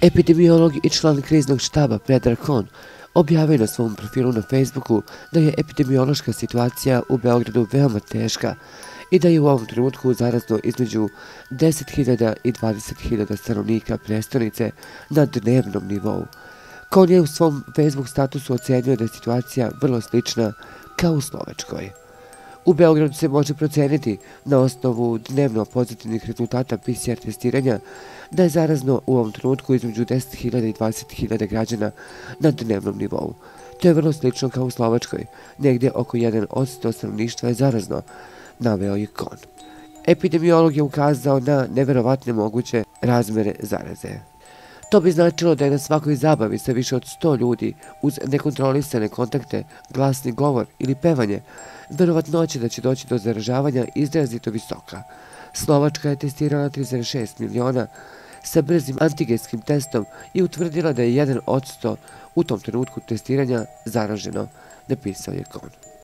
Epidemiolog i član kriznog štaba Predrag Kon objavio je na svom profilu na Facebooku da je epidemiološka situacija u Beogradu veoma teška i da je u ovom trenutku zarazno između 10.000 i 20.000 stanovnika prestonice na dnevnom nivou. Kon je u svom Facebook statusu ocenio da je situacija vrlo slična kao u Slovačkoj. U Beogradu se može proceniti na osnovu dnevno pozitivnih rezultata PCR testiranja da je zarazno u ovom trenutku između 10.000 i 20.000 građana na dnevnom nivou. To je vrlo slično kao u Slovačkoj, negdje oko 1% stanovništva je zarazno, naveo je Kon. Epidemiolog je ukazao na neverovatne moguće razmere zaraze. To bi značilo da je na svakoj zabavi sa više od 100 ljudi uz nekontrolisane kontakte, glasni govor ili pevanje, verovatnoća da će doći do zaražavanja izrazito visoka. Slovačka je testirala 3,6 miliona sa brzim antigenskim testom i utvrdila da je 1% u tom trenutku testiranja zaraženo, napisao je Kon.